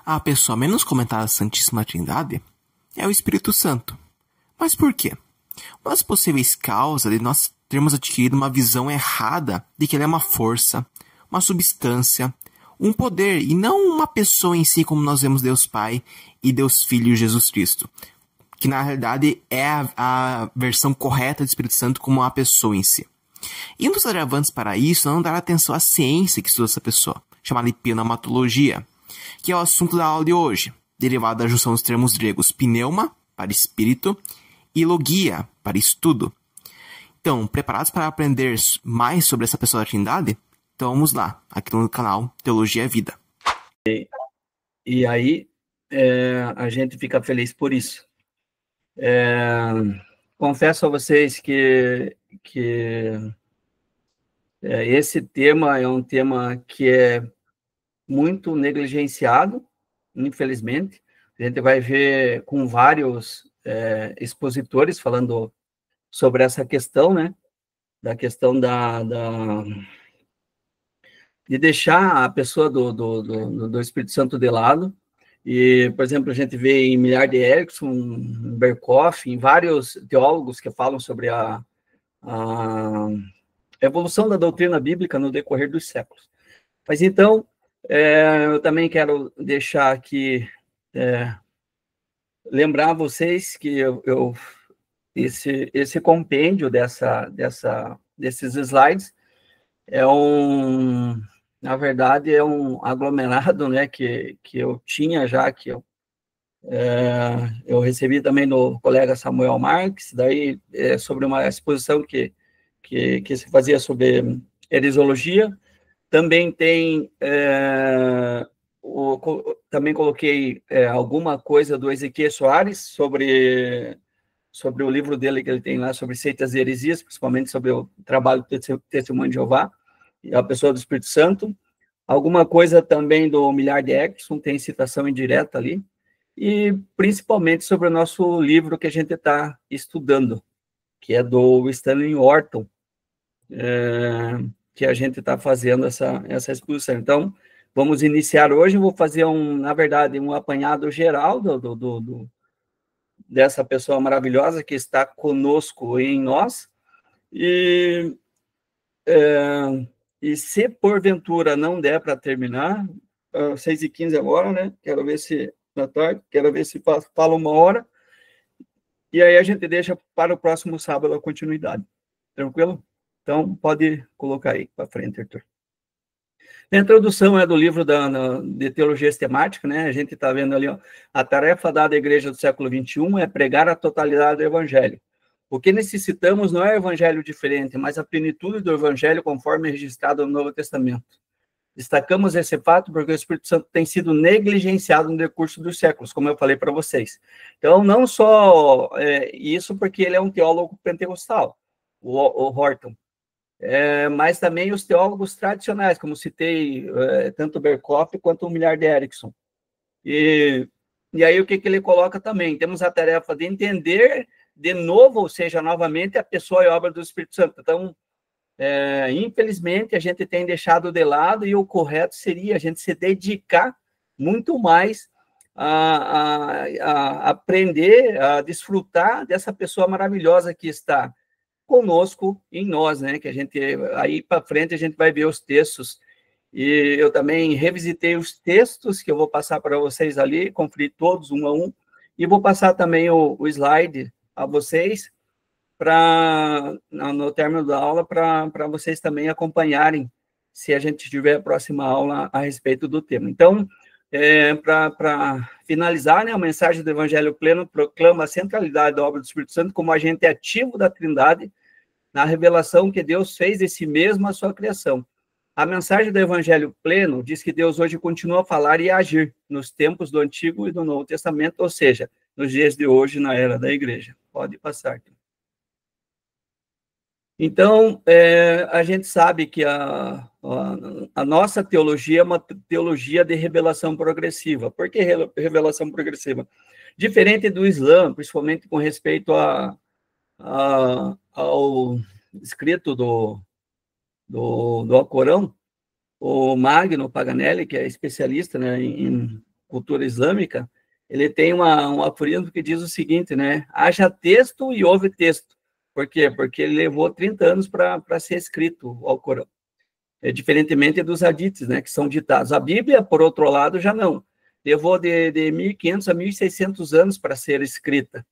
A pessoa menos comentada da Santíssima Trindade é o Espírito Santo. Mas por quê? Uma das possíveis causas de nós termos adquirido uma visão errada de que ele é uma força, uma substância, um poder, e não uma pessoa em si, como nós vemos Deus Pai e Deus Filho Jesus Cristo, que na realidade é a versão correta do Espírito Santo como uma pessoa em si. E um dos agravantes para isso é não dar atenção à ciência que estuda essa pessoa, chamada pneumatologia, que é o assunto da aula de hoje, derivado da junção dos termos gregos pneuma, para espírito, e logia, para estudo. Então, preparados para aprender mais sobre essa pessoa da Trindade? Então vamos lá, aqui no canal Teologia é Vida. E aí, a gente fica feliz por isso. Confesso a vocês que esse tema é um tema que é muito negligenciado, infelizmente. A gente vai ver com vários expositores falando sobre essa questão, né? Da questão de deixar a pessoa do Espírito Santo de lado. E, por exemplo, a gente vê em Millard Erickson, em Berkhoff, em vários teólogos que falam sobre a evolução da doutrina bíblica no decorrer dos séculos. Mas então, eu também quero deixar aqui, lembrar a vocês que esse compêndio desses slides na verdade, é um aglomerado, né, que eu tinha já, que eu recebi também do colega Samuel Marques, daí sobre uma exposição que se fazia sobre heresiologia. Também tem, também coloquei alguma coisa do Ezequiel Soares sobre o livro dele que ele tem lá sobre seitas e heresias, principalmente sobre o trabalho do Testemunho de Jeová, e a pessoa do Espírito Santo. Alguma coisa também do Millard Erickson, tem citação indireta ali, e principalmente sobre o nosso livro que a gente está estudando, que é do Stanley Orton, que a gente está fazendo essa exposição. Então, vamos iniciar hoje. Eu vou fazer, na verdade, um apanhado geral dessa pessoa maravilhosa que está conosco em nós. E se porventura não der para terminar, 6h15 agora, né? Quero ver se na tarde, quero ver se fala 1 hora. E aí a gente deixa para o próximo sábado a continuidade. Tranquilo? Então, pode colocar aí para frente, Arthur. A introdução é do livro de Teologia Sistemática, né? A gente está vendo ali, ó, a tarefa dada à igreja do século XXI é pregar a totalidade do evangelho. O que necessitamos não é o evangelho diferente, mas a plenitude do evangelho conforme é registrado no Novo Testamento. Destacamos esse fato porque o Espírito Santo tem sido negligenciado no decurso dos séculos, como eu falei para vocês. Então, não só isso porque ele é um teólogo pentecostal, o Horton, mas também os teólogos tradicionais, como citei, tanto Berkhoff quanto o Millard Erickson. E aí o que ele coloca também? Temos a tarefa de entender de novo, ou seja, novamente, a pessoa e obra do Espírito Santo. Então, infelizmente, a gente tem deixado de lado, e o correto seria a gente se dedicar muito mais a aprender, a desfrutar dessa pessoa maravilhosa que está conosco, em nós, né? Que a gente, aí para frente, a gente vai ver os textos. E eu também revisitei os textos que eu vou passar para vocês ali, conferi todos, um a um, e vou passar também o slide a vocês, no término da aula, para vocês também acompanharem, se a gente tiver a próxima aula a respeito do tema. Então, para finalizar, né, a mensagem do Evangelho Pleno proclama a centralidade da obra do Espírito Santo como agente ativo da Trindade na revelação que Deus fez de si mesmo à sua criação. A mensagem do Evangelho Pleno diz que Deus hoje continua a falar e a agir nos tempos do Antigo e do Novo Testamento, ou seja, nos dias de hoje, na era da Igreja. Pode passar. Então, a gente sabe que a nossa teologia é uma teologia de revelação progressiva. Por que revelação progressiva? Diferente do Islã, principalmente com respeito ao escrito do Alcorão, o Magno Paganelli, que é especialista, né, em cultura islâmica, ele tem um aforismo que diz o seguinte, né? Haja texto e houve texto. Por quê? Porque ele levou 30 anos para ser escrito o Alcorão. Diferentemente dos hadiths, né, que são ditados. A Bíblia, por outro lado, já não. Levou de 1.500 a 1.600 anos para ser escrita.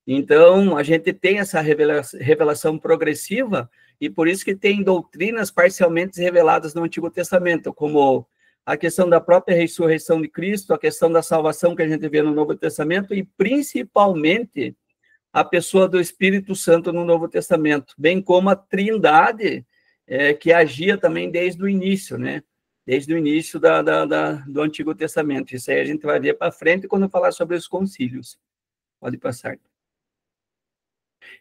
Então, a gente tem essa revelação progressiva, e por isso que tem doutrinas parcialmente reveladas no Antigo Testamento, como a questão da própria ressurreição de Cristo, a questão da salvação que a gente vê no Novo Testamento, e principalmente a pessoa do Espírito Santo no Novo Testamento, bem como a Trindade, que agia também desde o início, né? Desde o início do Antigo Testamento. Isso aí a gente vai ver para frente quando falar sobre os concílios. Pode passar.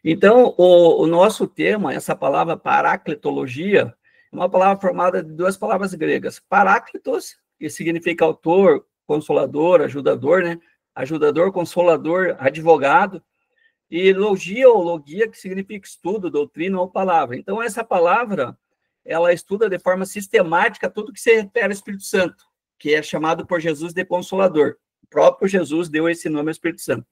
Então, o nosso tema, essa palavra paracletologia, é uma palavra formada de duas palavras gregas. Paráclitos, que significa autor, consolador, ajudador, né? Ajudador, consolador, advogado. E logia ou logia, que significa estudo, doutrina ou palavra. Então, essa palavra, ela estuda de forma sistemática tudo que se refere ao Espírito Santo, que é chamado por Jesus de Consolador. O próprio Jesus deu esse nome ao Espírito Santo.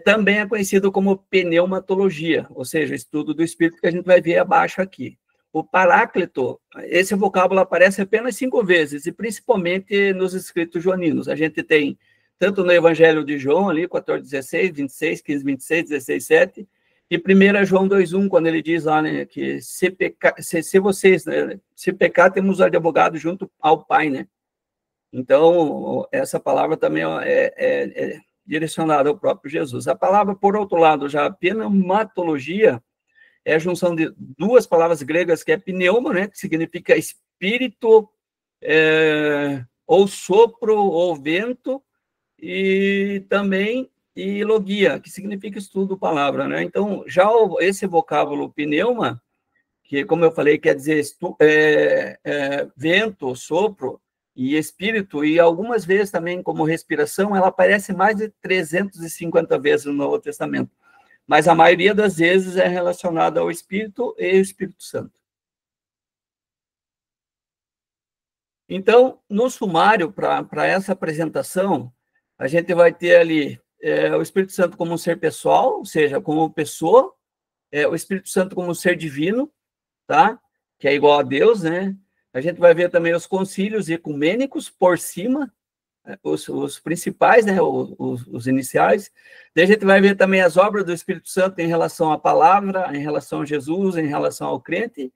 Também é conhecido como pneumatologia, ou seja, estudo do Espírito, que a gente vai ver abaixo aqui. O Paráclito, esse vocábulo aparece apenas 5 vezes, e principalmente nos escritos joaninos. A gente tem tanto no Evangelho de João, ali, 14:16, 26, 15, 26, 16, 7, e 1 João 2:1, quando ele diz lá, né, que se vocês, né, se pecar, temos advogado junto ao Pai, né? Então, essa palavra também é direcionada ao próprio Jesus. A palavra, por outro lado, já a pneumatologia, é a junção de duas palavras gregas, que é pneuma, né, que significa espírito, ou sopro, ou vento, e também logia, que significa estudo, palavra, né? Então, já esse vocábulo pneuma, que, como eu falei, quer dizer vento, sopro e espírito, e algumas vezes também como respiração, ela aparece mais de 350 vezes no Novo Testamento. Mas a maioria das vezes é relacionada ao Espírito e ao Espírito Santo. Então, no sumário, para essa apresentação, a gente vai ter ali o Espírito Santo como um ser pessoal, ou seja, como pessoa, o Espírito Santo como um ser divino, tá? Que é igual a Deus, né? A gente vai ver também os concílios ecumênicos por cima, os principais, né? Os iniciais. Daí a gente vai ver também as obras do Espírito Santo em relação à palavra, em relação a Jesus, em relação ao crente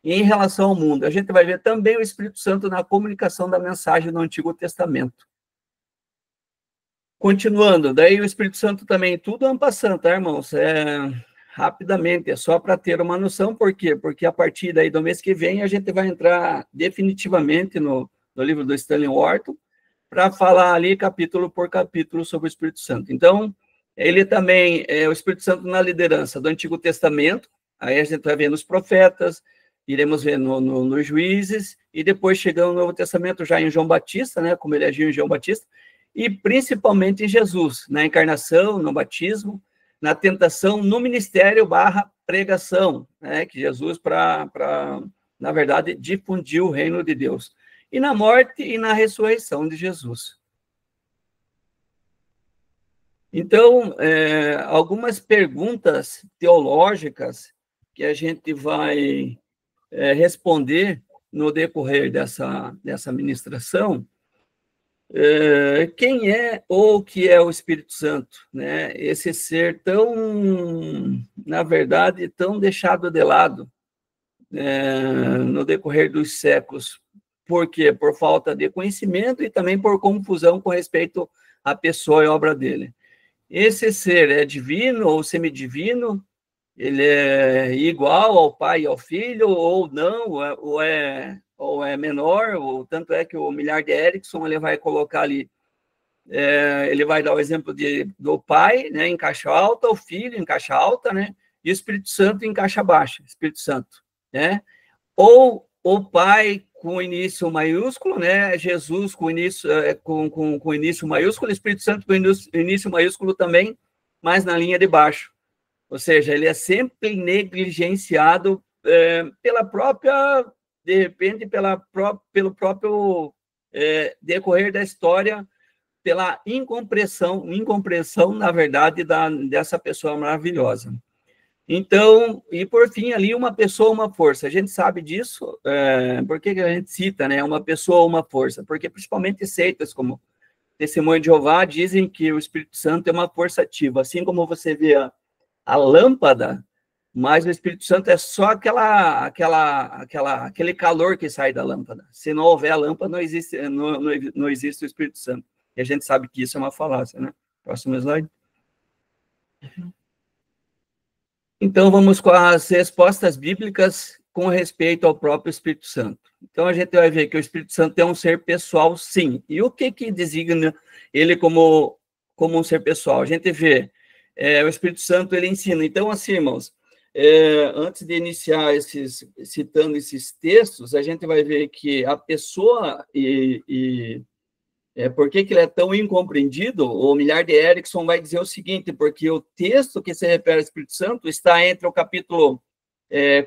e em relação ao mundo. A gente vai ver também o Espírito Santo na comunicação da mensagem no Antigo Testamento. Continuando, daí o Espírito Santo também, tudo en passant, tá, irmãos? Rapidamente, é só para ter uma noção, por quê? Porque a partir daí do mês que vem, a gente vai entrar definitivamente no livro do Stanley Wharton, para falar ali capítulo por capítulo sobre o Espírito Santo. Então, ele também é o Espírito Santo na liderança do Antigo Testamento, aí a gente vai ver nos profetas, iremos ver nos juízes, e depois chegando no Novo Testamento já em João Batista, né, como ele agiu em João Batista, e principalmente em Jesus, na encarnação, no batismo, na tentação, no ministério / pregação, né, que Jesus, na verdade, difundiu o reino de Deus. E na morte e na ressurreição de Jesus. Então, algumas perguntas teológicas que a gente vai responder no decorrer dessa ministração. Quem é ou o que é o Espírito Santo, né? Esse ser tão, na verdade, tão deixado de lado no decorrer dos séculos. Por quê? Por falta de conhecimento e também por confusão com respeito à pessoa e obra dele. Esse ser é divino ou semidivino? Ele é igual ao Pai e ao Filho ou não? Ou é menor? Ou tanto é que o Millard Erickson ele vai colocar ali, ele vai dar o exemplo do Pai, né, em caixa alta, o Filho em caixa alta, né, e o Espírito Santo em caixa baixa, Espírito Santo, né? Ou o Pai com início maiúsculo, né? Jesus com início com início maiúsculo, o Espírito Santo com início maiúsculo também, mas na linha de baixo. Ou seja, ele é sempre negligenciado pela própria, de repente, pelo próprio decorrer da história pela incompreensão, na verdade, dessa pessoa maravilhosa. Então, e por fim, ali, uma pessoa, uma força. A gente sabe disso, por que a gente cita, né? Uma pessoa, uma força. Porque, principalmente, seitas como Testemunho de Jeová dizem que o Espírito Santo é uma força ativa. Assim como você vê a lâmpada, mas o Espírito Santo é só aquele calor que sai da lâmpada. Se não houver a lâmpada, não existe o Espírito Santo. E a gente sabe que isso é uma falácia, né? Próximo slide. Então, vamos com as respostas bíblicas com respeito ao próprio Espírito Santo. Então, a gente vai ver que o Espírito Santo é um ser pessoal, sim. E o que designa ele como um ser pessoal? A gente vê, o Espírito Santo, ele ensina. Então, assim, irmãos, antes de iniciar citando esses textos, a gente vai ver que a pessoa por que ele é tão incompreendido? O Millard Erickson vai dizer o seguinte, porque o texto que se refere ao Espírito Santo está entre o capítulo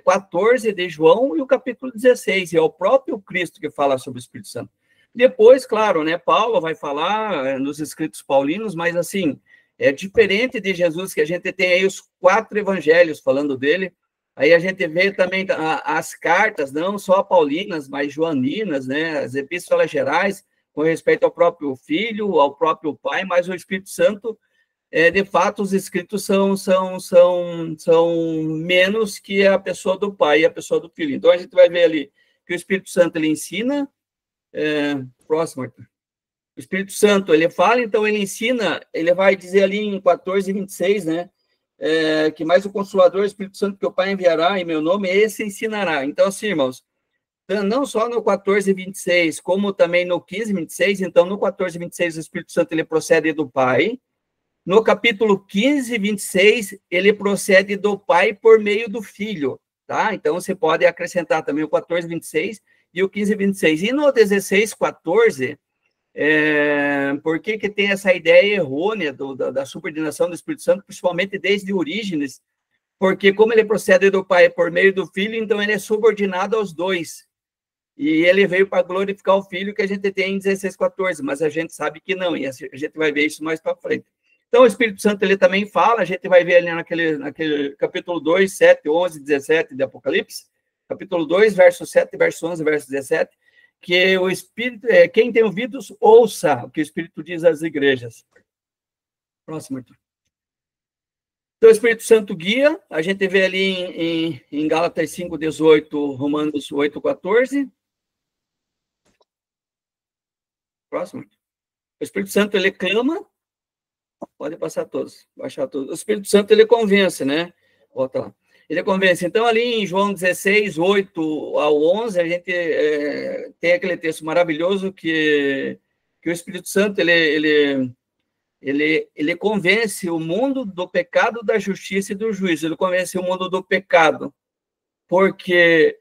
14 de João e o capítulo 16, e é o próprio Cristo que fala sobre o Espírito Santo. Depois, claro, né, Paulo vai falar nos escritos paulinos, mas assim, é diferente de Jesus, que a gente tem aí os 4 evangelhos falando dele, aí a gente vê também as cartas, não só paulinas, mas joaninas, né, as epístolas gerais, com respeito ao próprio Filho, ao próprio Pai, mas o Espírito Santo, de fato, os escritos são menos que a pessoa do Pai e a pessoa do Filho. Então, a gente vai ver ali que o Espírito Santo, ele ensina... próximo, Arthur. O Espírito Santo, ele fala, então ele ensina, ele vai dizer ali em 14:26, né, que mais o Consolador, o Espírito Santo, que o Pai enviará em meu nome, esse ensinará. Então, assim, irmãos, não só no 14:26, como também no 15:26, então no 14:26 o Espírito Santo ele procede do Pai, no capítulo 15:26 ele procede do Pai por meio do Filho, tá? Então você pode acrescentar também o 14:26 e o 15:26. E no 16:14, por que tem essa ideia errônea da subordinação do Espírito Santo, principalmente desde Orígenes? Porque como ele procede do Pai por meio do Filho, então ele é subordinado aos dois. E ele veio para glorificar o Filho, que a gente tem em 16:14, mas a gente sabe que não, e a gente vai ver isso mais para frente. Então, o Espírito Santo, ele também fala, a gente vai ver ali naquele capítulo 2, 7, 11, 17 de Apocalipse, capítulo 2, verso 7, verso 11, verso 17, que o Espírito, quem tem ouvidos, ouça o que o Espírito diz às igrejas. Próximo, Arthur. Então, o Espírito Santo guia, a gente vê ali em Gálatas 5:18, Romanos 8:14. Próximo. O Espírito Santo, ele clama, pode passar todos, baixar todos. O Espírito Santo, ele convence, né? Volta lá. Ele convence. Então, ali em João 16, 8 ao 11, a gente tem aquele texto maravilhoso que o Espírito Santo, ele convence o mundo do pecado, da justiça e do juízo. Ele convence o mundo do pecado, porque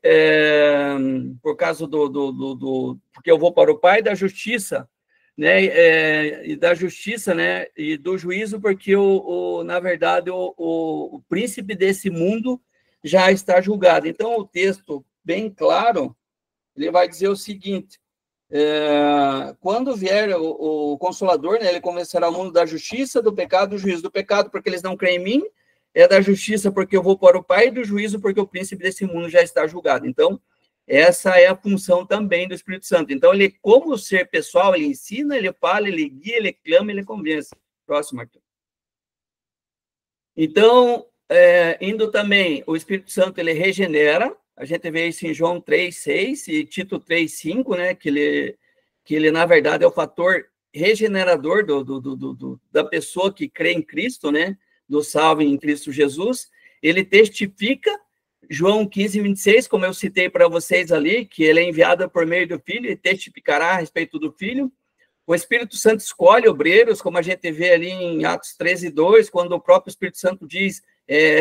por causa porque eu vou para o Pai, da justiça, né, e da justiça, né, e do juízo, porque na verdade o príncipe desse mundo já está julgado. Então o texto bem claro, ele vai dizer o seguinte: quando vier o Consolador, né, ele convencerá o mundo da justiça, do pecado, do juízo. Do pecado, porque eles não creem em mim, da justiça, porque eu vou para o Pai, e do juízo, porque o príncipe desse mundo já está julgado. Então, essa é a função também do Espírito Santo. Então, ele, como ser pessoal, ele ensina, ele fala, ele guia, ele clama, ele convence. Próximo, Arthur. Então, indo também, o Espírito Santo, ele regenera. A gente vê isso em João 3:6 e Tito 3:5, né, que ele, na verdade, é o fator regenerador da pessoa que crê em Cristo, né, do salvo em Cristo Jesus. Ele testifica, João 15:26, como eu citei para vocês ali, que ele é enviado por meio do Filho e testificará a respeito do Filho. O Espírito Santo escolhe obreiros, como a gente vê ali em Atos 13:2, quando o próprio Espírito Santo diz: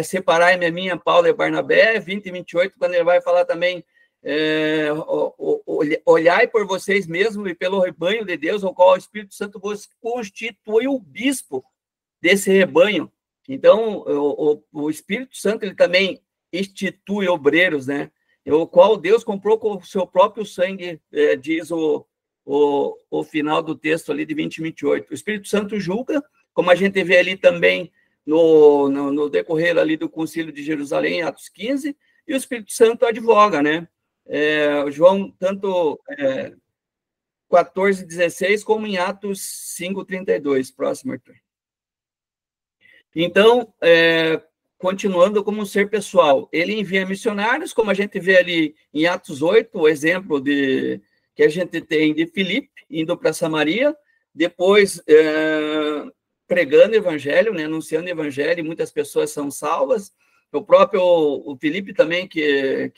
separai-me a minha, Paulo e Barnabé. 20:28, quando ele vai falar também: olhai por vocês mesmos e pelo rebanho de Deus, ao qual o Espírito Santo vos constitui o bispo desse rebanho. Então, o Espírito Santo, ele também institui obreiros, né? O qual Deus comprou com o seu próprio sangue, diz o o final do texto ali de 20 e 28. O Espírito Santo julga, como a gente vê ali também no decorrer ali do Concílio de Jerusalém, Atos 15, e o Espírito Santo advoga, né? João, tanto 14, 16, como em Atos 5, 32. Próximo, Arthur. Então, continuando como um ser pessoal, ele envia missionários, como a gente vê ali em Atos 8, o exemplo que a gente tem de Filipe, indo para Samaria, depois pregando o evangelho, né, anunciando o evangelho, e muitas pessoas são salvas. O próprio o Filipe também, que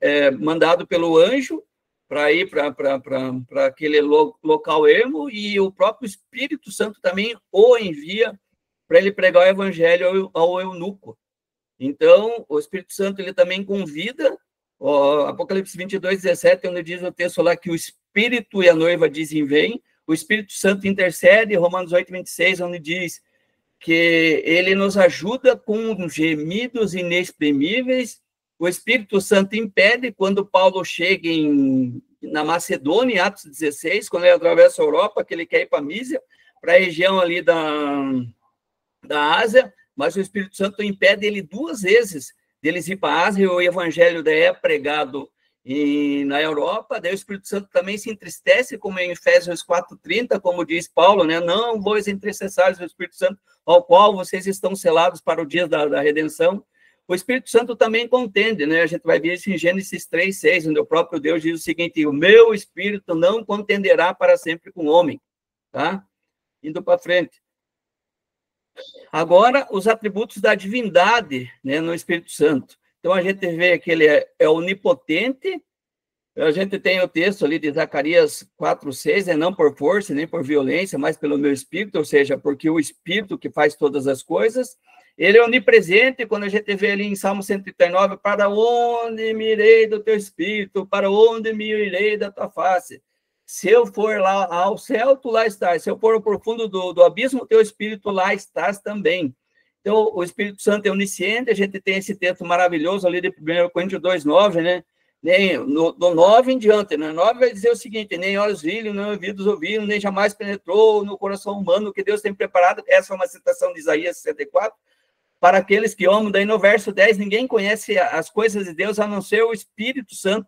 é mandado pelo anjo para ir para aquele local ermo, e o próprio Espírito Santo também o envia para ele pregar o evangelho ao eunuco. Então, o Espírito Santo ele também convida, Apocalipse 22, 17, onde diz o texto lá que o Espírito e a noiva dizem vem, o Espírito Santo intercede, Romanos 8, 26, onde diz que ele nos ajuda com gemidos inexprimíveis. O Espírito Santo impede quando Paulo chega na Macedônia, em Atos 16, quando ele atravessa a Europa, que ele quer ir para Mísia, para a região ali da Ásia, mas o Espírito Santo impede ele 2 vezes deles ir para a Ásia, e o evangelho daí é pregado na Europa. Daí o Espírito Santo também se entristece, como em Efésios 4:30, como diz Paulo, né? Não vos entristeçais do Espírito Santo, ao qual vocês estão selados para o dia da redenção. O Espírito Santo também contende, né? A gente vai ver isso em Gênesis 3:6, onde o próprio Deus diz o seguinte: o meu Espírito não contenderá para sempre com o homem, tá? Indo para frente. Agora, os atributos da divindade, né, no Espírito Santo. Então, a gente vê que ele é onipotente. A gente tem o texto ali de Zacarias 4:6, não por força, nem por violência, mas pelo meu Espírito, ou seja, porque o Espírito que faz todas as coisas. Ele é onipresente, quando a gente vê ali em Salmo 139, para onde me irei do teu Espírito, para onde me irei da tua face? Se eu for lá ao céu, tu lá estás. Se eu for ao profundo do abismo, teu Espírito lá estás também. Então, o Espírito Santo é onisciente. A gente tem esse texto maravilhoso ali de 1 Coríntios 2:9, né? Do 9 em diante, né? 9 vai dizer o seguinte: nem olhos viram, nem ouvidos ouviram, nem jamais penetrou no coração humano o que Deus tem preparado. Essa é uma citação de Isaías 64. Para aqueles que amam. Daí no verso 10, ninguém conhece as coisas de Deus a não ser o Espírito Santo,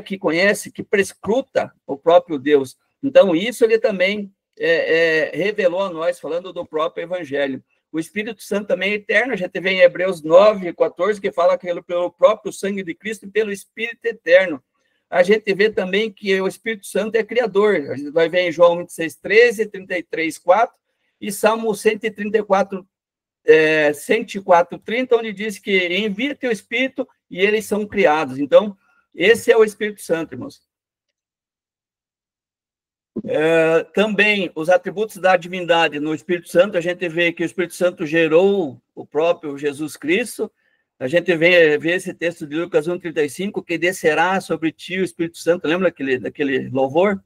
que conhece, que prescruta o próprio Deus. Então, isso ele também revelou a nós, falando do próprio Evangelho. O Espírito Santo também é eterno. A gente vê em Hebreus 9:14, que fala que pelo próprio sangue de Cristo e pelo Espírito eterno. A gente vê também que o Espírito Santo é criador. A gente vai ver em João 26:13, 33:4 e Salmo 134, 104:30, onde diz que envia teu Espírito e eles são criados. Então, esse é o Espírito Santo, irmãos. Também os atributos da divindade no Espírito Santo, a gente vê que o Espírito Santo gerou o próprio Jesus Cristo. A gente vê esse texto de Lucas 1:35, que descerá sobre ti o Espírito Santo. Lembra daquele louvor?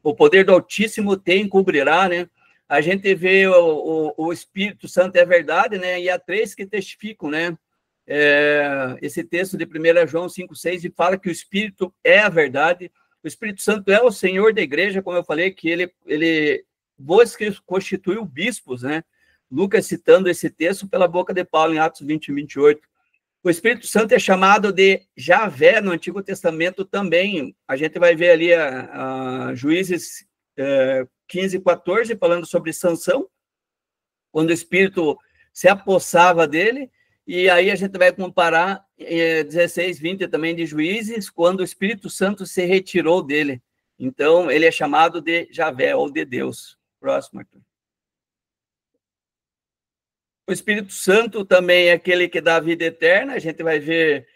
O poder do Altíssimo te encobrirá, né? A gente vê o Espírito Santo é verdade, né? E há 3 que testificam, né? Esse texto de 1 João 5:6 fala que o Espírito é a verdade. O Espírito Santo é o Senhor da igreja, como eu falei, que ele vos constituiu bispos, né? Lucas citando esse texto pela boca de Paulo em Atos 20, 28. O Espírito Santo é chamado de Javé no Antigo Testamento também. A gente vai ver ali a Juízes 15:14, falando sobre Sansão, quando o Espírito se apossava dele. E aí a gente vai comparar 16:20 também de Juízes, quando o Espírito Santo se retirou dele. Então, ele é chamado de Javé, ou de Deus. Próximo, Arthur. O Espírito Santo também é aquele que dá a vida eterna. A gente vai ver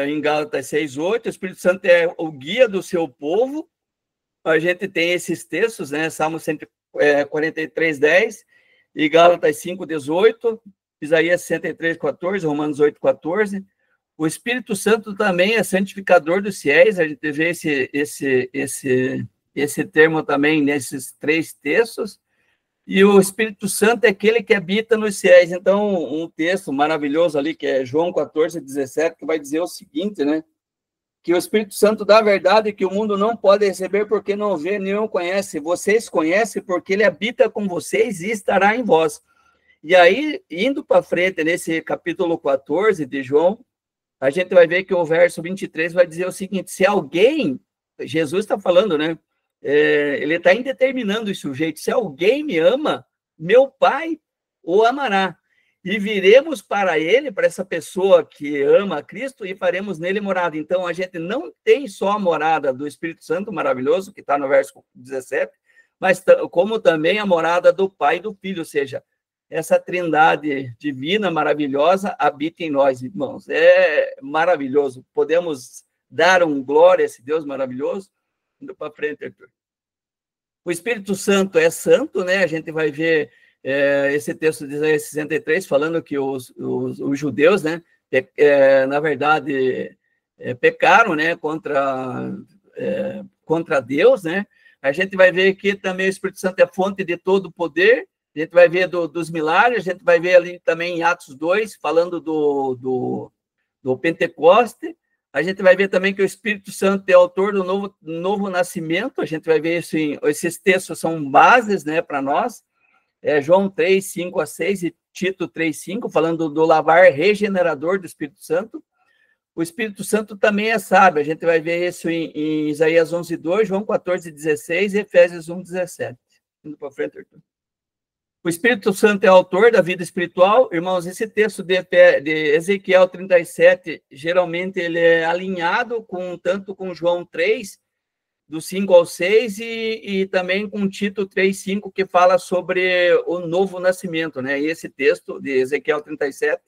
em Gálatas 6:8. O Espírito Santo é o guia do seu povo. A gente tem esses textos, né? Salmo 143:10 e Gálatas 5:18. Isaías 63:14, Romanos 8:14. O Espírito Santo também é santificador dos fiéis. A gente vê esse termo também nesses 3 textos. E o Espírito Santo é aquele que habita nos fiéis. Então, um texto maravilhoso ali, que é João 14:17, que vai dizer o seguinte, né? que o Espírito Santo dá a verdade que o mundo não pode receber porque não vê nem não conhece. Vocês conhecem porque ele habita com vocês e estará em vós. E aí, indo para frente, nesse capítulo 14 de João, a gente vai ver que o verso 23 vai dizer o seguinte: se alguém, Jesus está falando, né? Ele está indeterminando o sujeito. Se alguém me ama, meu Pai o amará. E viremos para ele, para essa pessoa que ama a Cristo, e faremos nele morada. Então, a gente não tem só a morada do Espírito Santo maravilhoso, que está no verso 17, mas como também a morada do Pai e do Filho, ou seja, essa trindade divina, maravilhosa, habita em nós, irmãos. É maravilhoso. Podemos dar glória a esse Deus maravilhoso? Indo para frente, Arthur. O Espírito Santo é santo, né? A gente vai ver esse texto de Isaías 63, falando que os judeus, né, na verdade, pecaram, né, contra Deus, né? A gente vai ver que também o Espírito Santo é fonte de todo o poder. A gente vai ver dos milagres, a gente vai ver ali também em Atos 2, falando do Pentecoste. A gente vai ver também que o Espírito Santo é autor do novo nascimento. A gente vai ver isso esses textos são bases, né, para nós. João 3, 5 a 6 e Tito 3, 5, falando do lavar regenerador do Espírito Santo. O Espírito Santo também é sábio. A gente vai ver isso em Isaías 11, 2, João 14, 16 e Efésios 1, 17. Indo para frente, Arthur. O Espírito Santo é autor da vida espiritual. Irmãos, esse texto de Ezequiel 37, geralmente ele é alinhado tanto com João 3, do 5 ao 6, e também com Tito 3, 5, que fala sobre o novo nascimento, né? E esse texto de Ezequiel 37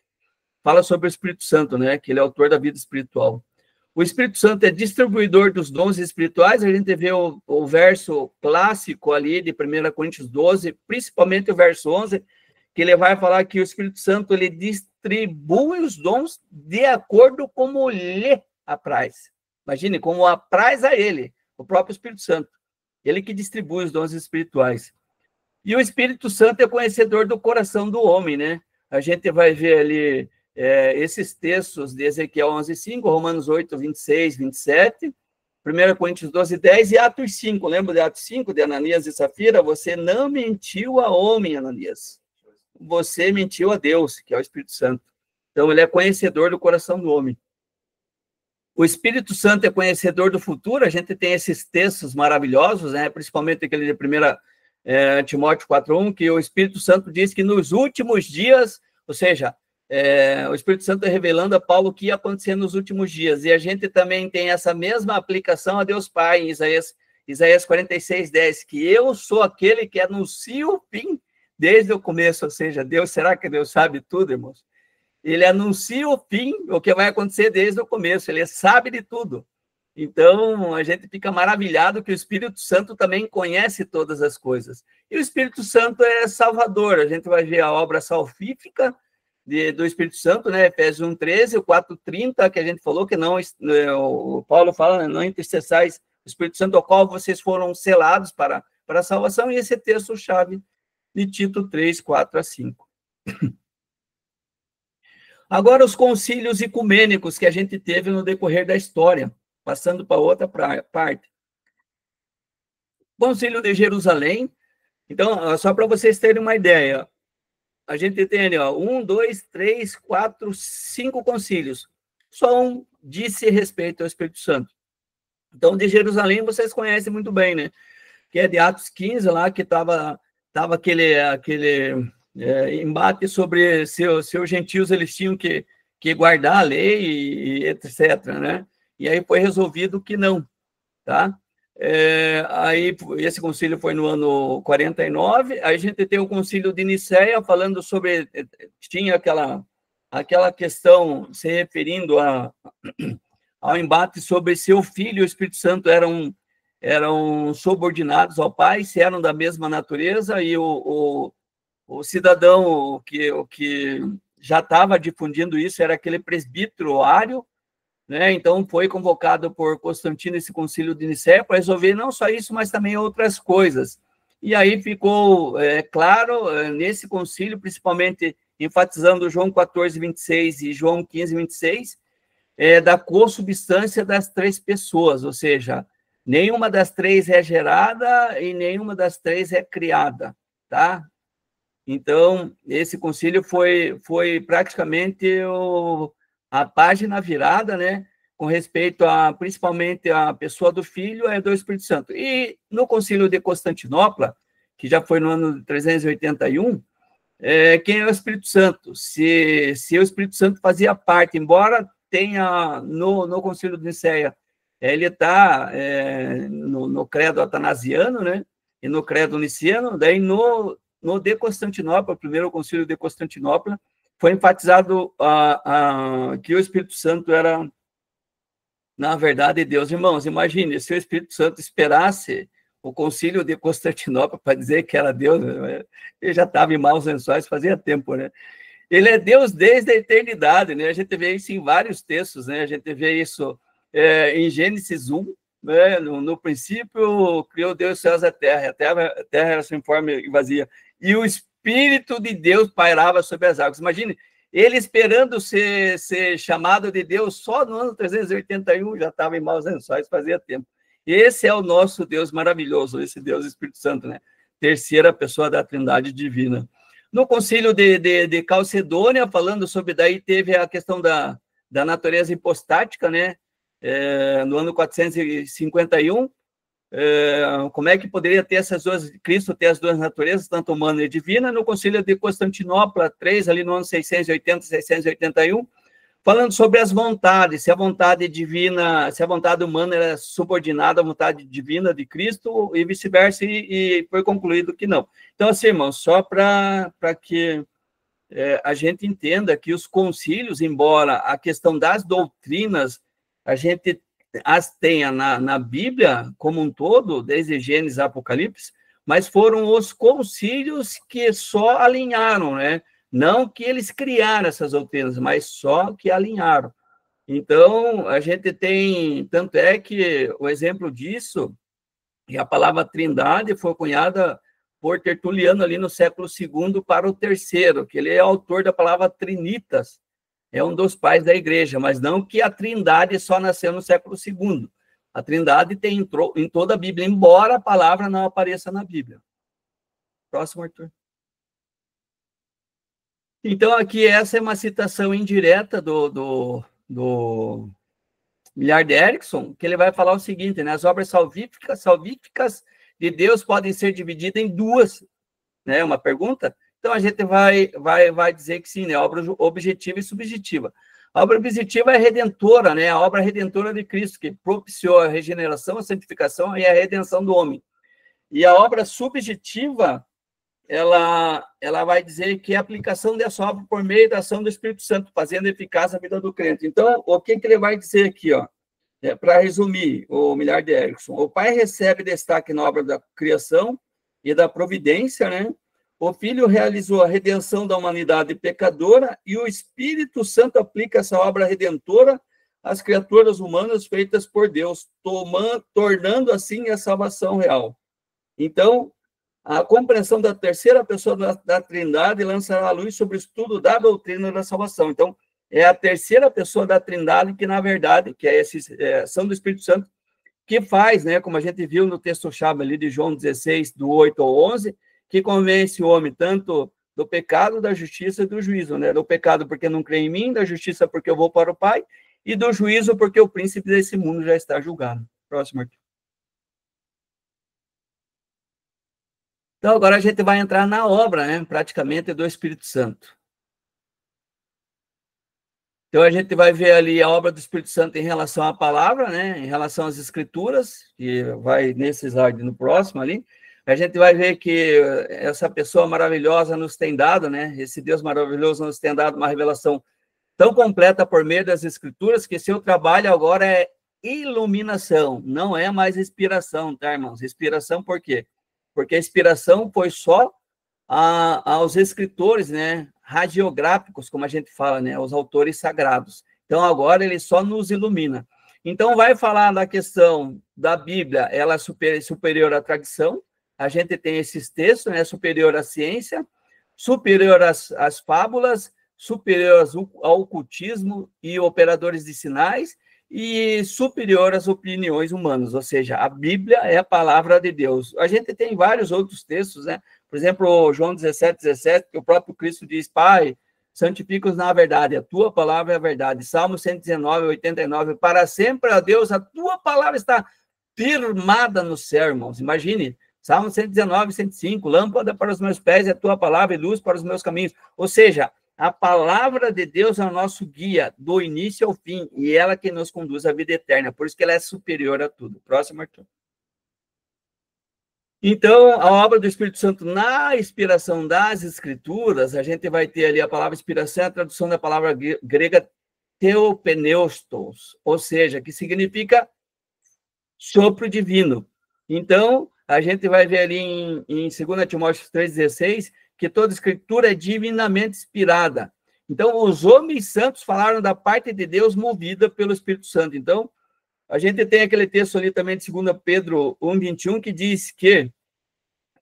fala sobre o Espírito Santo, né? Que ele é autor da vida espiritual. O Espírito Santo é distribuidor dos dons espirituais. A gente vê o verso clássico ali de 1 Coríntios 12, principalmente o verso 11, que ele vai falar que o Espírito Santo ele distribui os dons de acordo como lhe apraz. Imagine, como apraz a ele, o próprio Espírito Santo. Ele que distribui os dons espirituais. E o Espírito Santo é conhecedor do coração do homem, né? A gente vai ver ali esses textos de Ezequiel 11, 5, Romanos 8, 26, 27, 1 Coríntios 12, 10 e Atos 5. Lembra de Atos 5, de Ananias e Safira? Você não mentiu a homem, Ananias. Você mentiu a Deus, que é o Espírito Santo. Então, ele é conhecedor do coração do homem. O Espírito Santo é conhecedor do futuro. A gente tem esses textos maravilhosos, né? Principalmente aquele de 1 Timóteo 4:1, que o Espírito Santo diz que nos últimos dias, ou seja, o Espírito Santo revelando a Paulo o que ia acontecer nos últimos dias. E a gente também tem essa mesma aplicação a Deus Pai, em Isaías 46, 10, que eu sou aquele que anuncia o fim desde o começo. Ou seja, será que Deus sabe tudo, irmãos? Ele anuncia o fim, o que vai acontecer desde o começo. Ele sabe de tudo. Então, a gente fica maravilhado que o Espírito Santo também conhece todas as coisas. E o Espírito Santo é salvador. A gente vai ver a obra salvífica do Espírito Santo, né? Efésios 1:13, o 4:30, que a gente falou que não, o Paulo fala, né? Não entristeçais o Espírito Santo, ao qual vocês foram selados para a salvação, e esse texto-chave de Tito 3, 4 a 5. Agora, os concílios ecumênicos que a gente teve no decorrer da história, passando para outra parte. Concílio de Jerusalém. Então, só para vocês terem uma ideia, a gente tem ali, 1, 2, 3, 4, 5 concílios. Só um disse respeito ao Espírito Santo. Então, de Jerusalém, vocês conhecem muito bem, né? Que é de Atos 15, lá, que estava aquele embate sobre se os gentios eles tinham que guardar a lei, e etc., né? E aí foi resolvido que não, tá? Aí esse concílio foi no ano 49. Aí a gente tem o concílio de Nicéia falando sobre, tinha aquela questão se referindo ao embate sobre se o Filho e o Espírito Santo eram subordinados ao Pai, se eram da mesma natureza, e o cidadão que já estava difundindo isso era aquele presbítero Ário, né? Então, foi convocado por Constantino esse concílio de Nicéia para resolver não só isso, mas também outras coisas. E aí ficou claro, nesse concílio, principalmente enfatizando João 14, 26 e João 15, 26, da consubstância das três pessoas, ou seja, nenhuma das três é gerada e nenhuma das três é criada, tá? Então, esse concílio foi praticamente a página virada, né, com respeito principalmente à pessoa do Filho e do Espírito Santo. E no concílio de Constantinopla, que já foi no ano de 381, quem é o Espírito Santo? Se o Espírito Santo fazia parte, embora tenha no concílio de Nicéia, ele está no credo atanasiano, né, e no credo niceno, daí no de Constantinopla, o primeiro concílio de Constantinopla, foi enfatizado que o Espírito Santo era, na verdade, Deus. Irmãos, imagine, se o Espírito Santo esperasse o concílio de Constantinopla para dizer que era Deus, ele já estava em maus lençóis fazia tempo, né? Ele é Deus desde a eternidade, né? A gente vê isso em vários textos, né? A gente vê isso em Gênesis 1, né? No princípio, criou Deus os céus e a terra era sem forma e vazia. E o Espírito de Deus pairava sobre as águas. Imagine, ele esperando ser chamado de Deus só no ano 381, já estava em maus lençóis, fazia tempo. Esse é o nosso Deus maravilhoso, esse Deus Espírito Santo, né? Terceira pessoa da Trindade divina. No concílio de Calcedônia, falando sobre, daí teve a questão da natureza hipostática, né? No ano 451, como é que poderia ter Cristo ter as duas naturezas, tanto humana e divina. No concílio de Constantinopla 3, ali no ano 680, 681, falando sobre as vontades, se a vontade divina, se a vontade humana era subordinada à vontade divina de Cristo e vice-versa, e foi concluído que não. Então, assim, irmãos, só para que a gente entenda que os concílios, embora a questão das doutrinas, a gente as tenha na Bíblia como um todo, desde Gênesis a Apocalipse, mas foram os concílios que só alinharam, né? Não que eles criaram essas doutrinas, mas só que alinharam. Então, a gente tem, tanto é que o exemplo disso, e a palavra trindade foi cunhada por Tertuliano ali no século II para o III, que ele é autor da palavra trinitas, é um dos pais da igreja, mas não que a trindade só nasceu no século II. A trindade entrou em toda a Bíblia, embora a palavra não apareça na Bíblia. Próximo, Arthur. Então, aqui essa é uma citação indireta do Millar de Erickson, que ele vai falar o seguinte, né? As obras salvíficas de Deus podem ser divididas em duas, né? Uma pergunta. Então, a gente vai dizer que sim, né? Obra objetiva e subjetiva. A obra objetiva é redentora, né? A obra redentora de Cristo, que propiciou a regeneração, a santificação e a redenção do homem. E a obra subjetiva, ela vai dizer que é a aplicação dessa obra por meio da ação do Espírito Santo, fazendo eficaz a vida do crente. Então, o que ele vai dizer aqui, ó? Para resumir, o Millar de Erickson, o Pai recebe destaque na obra da criação e da providência, né? O Filho realizou a redenção da humanidade pecadora e o Espírito Santo aplica essa obra redentora às criaturas humanas feitas por Deus, tornando assim a salvação real. Então, a compreensão da terceira pessoa da Trindade lançará a luz sobre o estudo da doutrina da salvação. Então, é a terceira pessoa da Trindade que, na verdade, que é essa ação do Espírito Santo, que faz, né, como a gente viu no texto-chave ali de João 16, do 8 ao 11, que convence o homem tanto do pecado, da justiça e do juízo, né? Do pecado porque não crê em mim, da justiça porque eu vou para o Pai, e do juízo porque o príncipe desse mundo já está julgado. Próximo, Arthur. Então, agora a gente vai entrar na obra, né, praticamente, do Espírito Santo. Então, a gente vai ver ali a obra do Espírito Santo em relação à palavra, né, em relação às escrituras, que vai nesse slide no próximo ali. A gente vai ver que essa pessoa maravilhosa nos tem dado, né, esse Deus maravilhoso nos tem dado uma revelação tão completa por meio das escrituras, que seu trabalho agora é iluminação, não é mais inspiração, tá, irmãos? Inspiração por quê? Porque a inspiração foi só aos escritores, né, radiográficos, como a gente fala, né, os autores sagrados. Então, agora ele só nos ilumina. Então, vai falar da questão da Bíblia, ela é superior à tradição, a gente tem esses textos, né, superior à ciência, superior às fábulas, superior ao ocultismo e operadores de sinais, e superior às opiniões humanas, ou seja, a Bíblia é a palavra de Deus. A gente tem vários outros textos, né? Por exemplo, João 17:17, que o próprio Cristo diz: Pai, santifica-os na verdade, a tua palavra é a verdade. Salmo 119:89, para sempre, ó Deus, a tua palavra está firmada no céu, irmãos. Imagine, Salmo 119:105, lâmpada para os meus pés é a tua palavra e luz para os meus caminhos. Ou seja, a palavra de Deus é o nosso guia do início ao fim, e ela que nos conduz à vida eterna. Por isso que ela é superior a tudo. Próximo, Arthur. Então, a obra do Espírito Santo na inspiração das Escrituras, a gente vai ter ali a palavra inspiração, a tradução da palavra grega theopneustos, ou seja, que significa sopro divino. Então, a gente vai ver ali em 2 Timóteo 3,16, que toda escritura é divinamente inspirada. Então, os homens santos falaram da parte de Deus movida pelo Espírito Santo. Então, a gente tem aquele texto ali também de 2 Pedro 1,21, que diz que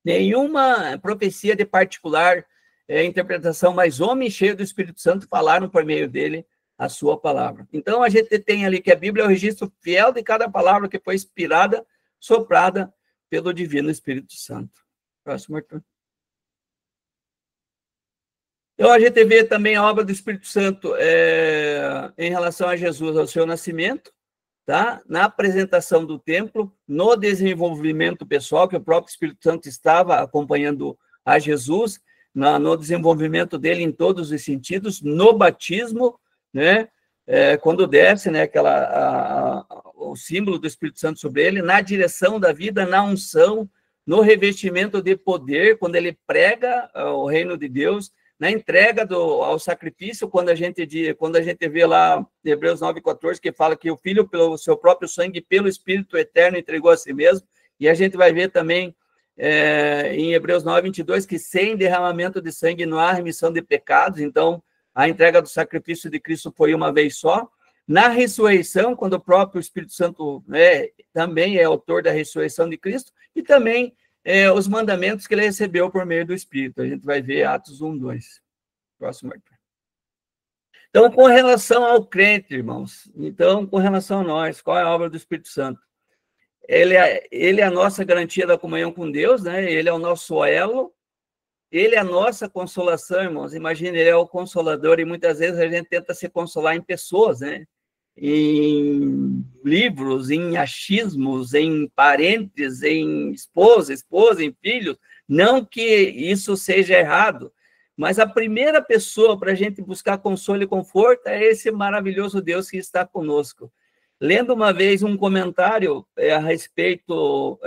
nenhuma profecia de particular interpretação, mas homens cheios do Espírito Santo falaram por meio dele a sua palavra. Então, a gente tem ali que a Bíblia é o registro fiel de cada palavra que foi inspirada, soprada pelo Divino Espírito Santo. Próximo, Arthur. Então, a gente vê também a obra do Espírito Santo em relação a Jesus, ao seu nascimento, tá? Na apresentação do templo, no desenvolvimento pessoal, que o próprio Espírito Santo estava acompanhando a Jesus, no desenvolvimento dele em todos os sentidos, no batismo, né? Quando desce, né, o símbolo do Espírito Santo sobre ele, na direção da vida, na unção, no revestimento de poder, quando ele prega o reino de Deus, na entrega ao sacrifício, quando a gente vê lá em Hebreus 9,14, que fala que o Filho, pelo seu próprio sangue, pelo Espírito eterno, entregou a si mesmo, e a gente vai ver também em Hebreus 9,22, que sem derramamento de sangue não há remissão de pecados, então a entrega do sacrifício de Cristo foi uma vez só. Na ressurreição, quando o próprio Espírito Santo também é autor da ressurreição de Cristo, e também os mandamentos que ele recebeu por meio do Espírito. A gente vai ver Atos 1:2. Próximo, Arthur. Então, com relação ao crente, irmãos, então, com relação a nós, qual é a obra do Espírito Santo? Ele é a nossa garantia da comunhão com Deus, né? Ele é o nosso elo, ele é a nossa consolação, irmãos. Imagina, ele é o consolador, e muitas vezes a gente tenta se consolar em pessoas, né? Em livros, em achismos, em parentes, em esposa, em filhos. Não que isso seja errado, mas a primeira pessoa para a gente buscar consolo e conforto é esse maravilhoso Deus que está conosco. Lendo uma vez um comentário a respeito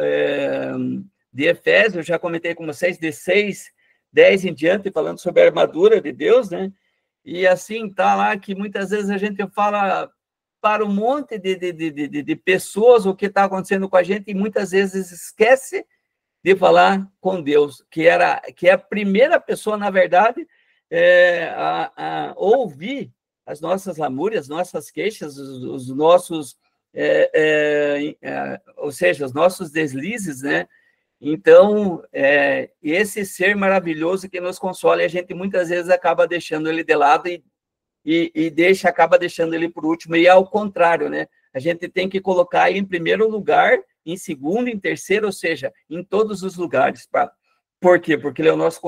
de Efésios, já comentei com vocês, de 6:10 em diante, falando sobre a armadura de Deus, né? E assim, tá lá que muitas vezes a gente fala para um monte de pessoas o que está acontecendo com a gente, e muitas vezes esquece de falar com Deus, que é a primeira pessoa, na verdade, a ouvir as nossas lamúrias, nossas queixas, os nossos, ou seja, os nossos deslizes, né? Então, esse ser maravilhoso que nos consola, e a gente muitas vezes acaba deixando ele de lado acaba deixando ele por último, e ao contrário, né? A gente tem que colocar ele em primeiro lugar, em segundo, em terceiro, ou seja, em todos os lugares. Por quê? Porque ele é o nosso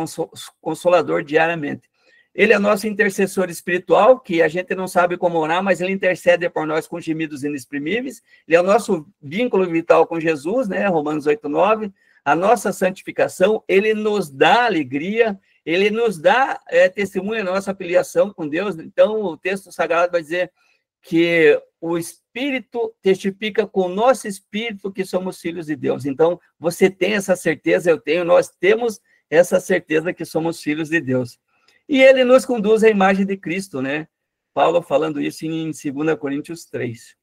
consolador diariamente. Ele é nosso intercessor espiritual, que a gente não sabe como orar, mas ele intercede por nós com gemidos inexprimíveis. Ele é o nosso vínculo vital com Jesus, né? Romanos 8:9. A nossa santificação, ele nos dá alegria, ele nos dá testemunho da nossa filiação com Deus. Então, o texto sagrado vai dizer que o Espírito testifica com o nosso espírito que somos filhos de Deus. Então, você tem essa certeza, eu tenho, nós temos essa certeza que somos filhos de Deus. E ele nos conduz à imagem de Cristo, né? Paulo falando isso em 2 Coríntios 3.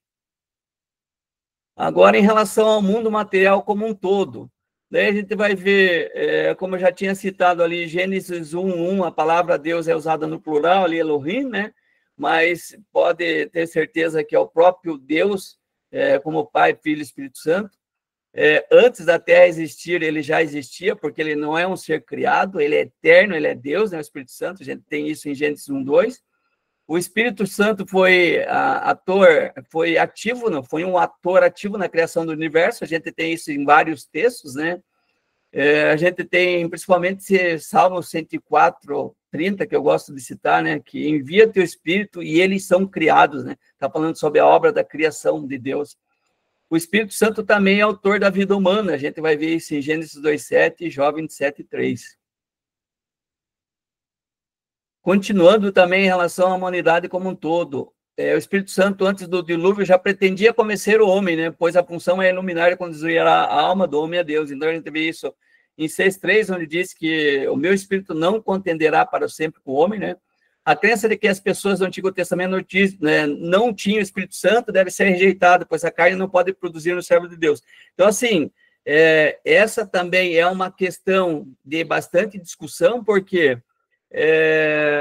Agora, em relação ao mundo material como um todo, daí a gente vai ver, como eu já tinha citado ali, Gênesis 1:1, a palavra Deus é usada no plural, ali Elohim, né? Mas pode ter certeza que é o próprio Deus, como Pai, Filho e Espírito Santo. Antes da Terra existir, ele já existia, porque ele não é um ser criado, ele é eterno, ele é Deus, né, o Espírito Santo, a gente tem isso em Gênesis 1:2. O Espírito Santo foi foi ativo, não, foi um ator ativo na criação do universo, a gente tem isso em vários textos, né? A gente tem, principalmente, Salmo 104:30, que eu gosto de citar, né? Que envia teu Espírito e eles são criados, né? Está falando sobre a obra da criação de Deus. O Espírito Santo também é autor da vida humana, a gente vai ver isso em Gênesis 2:7 e Jó 27:3. Continuando também em relação à humanidade como um todo, o Espírito Santo, antes do dilúvio, já pretendia convencer o homem, né? Pois a função é iluminar e conduzir a alma do homem a Deus. Então, a gente vê isso em 6:3, onde diz que o meu Espírito não contenderá para sempre com o homem, né? A crença de que as pessoas do Antigo Testamento não tinham o Espírito Santo deve ser rejeitada, pois a carne não pode produzir no servo de Deus. Então, assim, essa também é uma questão de bastante discussão, porque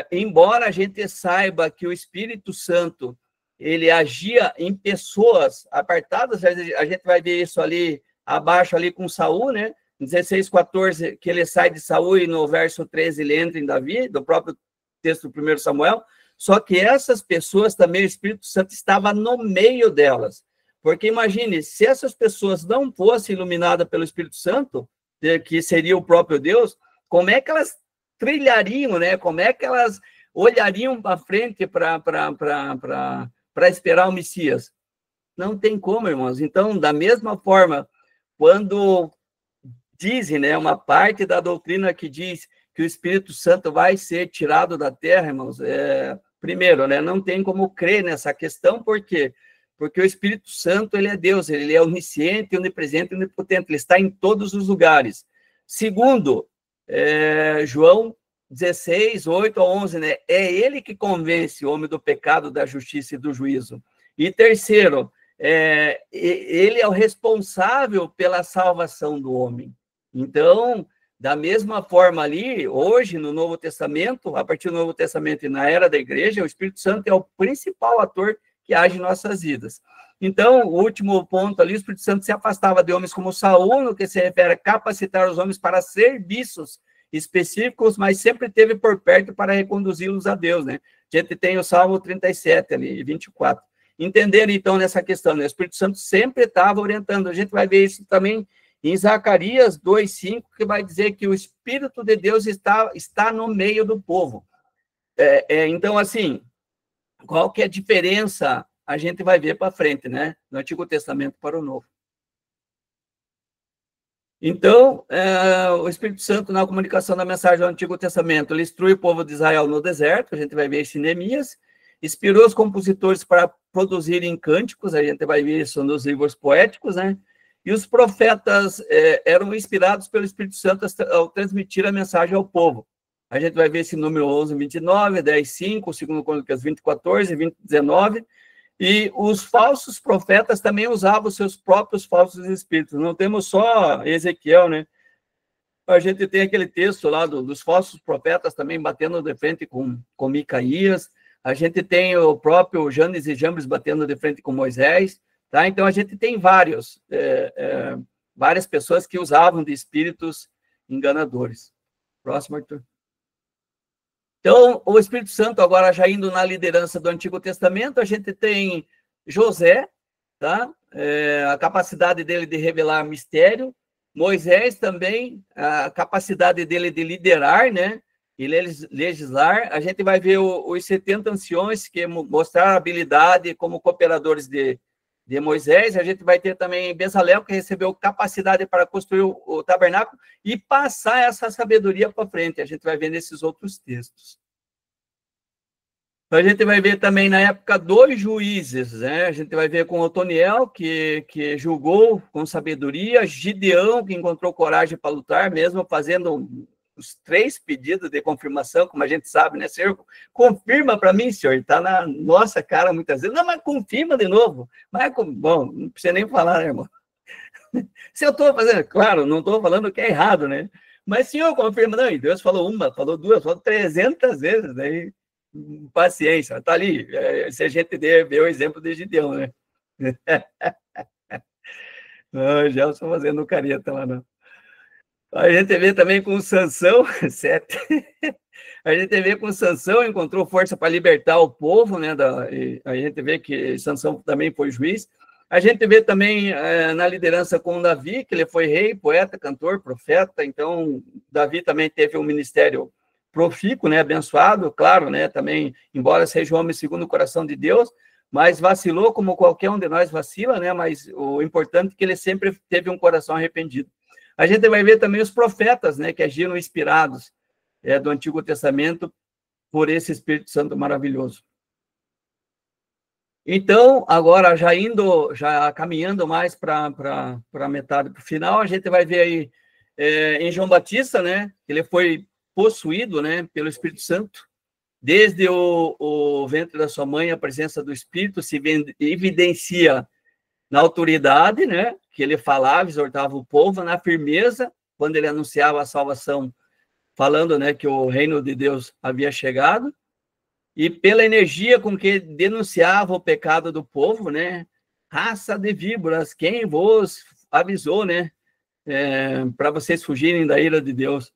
embora a gente saiba que o Espírito Santo ele agia em pessoas apartadas, a gente vai ver isso ali abaixo ali com Saul, né? 16:14, que ele sai de Saul, e no verso 13 ele entra em Davi, do próprio texto do 1 Samuel. Só que essas pessoas também, o Espírito Santo estava no meio delas. Porque imagine, se essas pessoas não fossem iluminadas pelo Espírito Santo, que seria o próprio Deus, como é que elas trilhariam, né? Como é que elas olhariam para frente para esperar o Messias? Não tem como, irmãos. Então, da mesma forma, quando dizem, né, uma parte da doutrina que diz que o Espírito Santo vai ser tirado da terra, irmãos, primeiro, né, não tem como crer nessa questão, por quê? Porque o Espírito Santo, ele é Deus, ele é onisciente, onipresente, onipotente, ele está em todos os lugares. Segundo, João 16:8-11, né? É ele que convence o homem do pecado, da justiça e do juízo. E terceiro, ele é o responsável pela salvação do homem. Então, da mesma forma ali, hoje, no Novo Testamento, a partir do Novo Testamento e na era da igreja, o Espírito Santo é o principal ator que age em nossas vidas. Então, o último ponto ali, o Espírito Santo se afastava de homens como Saul, no que se refere a capacitar os homens para serviços específicos, mas sempre teve por perto para reconduzi-los a Deus, né? A gente tem o Salmo 37 ali, 24. Entender, então, nessa questão, né? O Espírito Santo sempre estava orientando. A gente vai ver isso também em Zacarias 2:5, que vai dizer que o Espírito de Deus está no meio do povo. Então, assim, qual que é a diferença? A gente vai ver para frente, né? Do Antigo Testamento para o Novo. Então, o Espírito Santo, na comunicação da mensagem do Antigo Testamento, ele instrui o povo de Israel no deserto, a gente vai ver isso em Neemias, inspirou os compositores para produzirem cânticos, a gente vai ver isso nos livros poéticos, né? E os profetas eram inspirados pelo Espírito Santo ao transmitir a mensagem ao povo. A gente vai ver esse número 11:29, 10:5, 2 Crônicas 20:14, 20:19, e os falsos profetas também usavam os seus próprios falsos espíritos. Não temos só Ezequiel, né? A gente tem aquele texto lá dos falsos profetas também batendo de frente com Micaías. A gente tem o próprio Janes e Jambres batendo de frente com Moisés. Tá? Então, a gente tem várias pessoas que usavam de espíritos enganadores. Próximo, Arthur. Então, o Espírito Santo, agora já indo na liderança do Antigo Testamento, a gente tem José, tá? A capacidade dele de revelar mistério. Moisés também, a capacidade dele de liderar, né? E legislar. A gente vai ver os 70 anciões que mostraram habilidade como cooperadores de Moisés. A gente vai ter também Bezalel, que recebeu capacidade para construir o tabernáculo e passar essa sabedoria para frente. A gente vai ver nesses outros textos. A gente vai ver também na época dos juízes, né? A gente vai ver com Otoniel, que julgou com sabedoria, Gideão, que encontrou coragem para lutar, mesmo fazendo os 3 pedidos de confirmação, como a gente sabe, né, Senhor? Confirma para mim, Senhor. Está na nossa cara muitas vezes. Não, mas confirma de novo. Mas, bom, não precisa nem falar, né, irmão? Se eu estou fazendo, claro, não estou falando que é errado, né? Mas, Senhor, confirma. Não, e Deus falou uma, falou duas, falou 300 vezes, daí, paciência, está ali. Se a gente ver o exemplo de Gideão, né? Não, já estou fazendo careta lá, não. A gente vê também com Sansão, 7. A gente vê com Sansão, encontrou força para libertar o povo, né? A gente vê que Sansão também foi juiz. A gente vê também na liderança com Davi, que ele foi rei, poeta, cantor, profeta. Então, Davi também teve um ministério profícuo, né? Abençoado, claro, né? Também, embora seja um homem segundo o coração de Deus, mas vacilou como qualquer um de nós vacila, né? Mas o importante é que ele sempre teve um coração arrependido. A gente vai ver também os profetas, né? Que agiram inspirados do Antigo Testamento por esse Espírito Santo maravilhoso. Então, agora, já caminhando mais para a metade, para o final, a gente vai ver aí em João Batista, né? Ele foi possuído, né, pelo Espírito Santo. Desde o ventre da sua mãe, a presença do Espírito se evidencia na autoridade, né? Que ele falava, exortava o povo, na firmeza, quando ele anunciava a salvação, falando, né, que o reino de Deus havia chegado, e pela energia com que denunciava o pecado do povo, né? Raça de víboras, quem vos avisou, né? Para vocês fugirem da ira de Deus.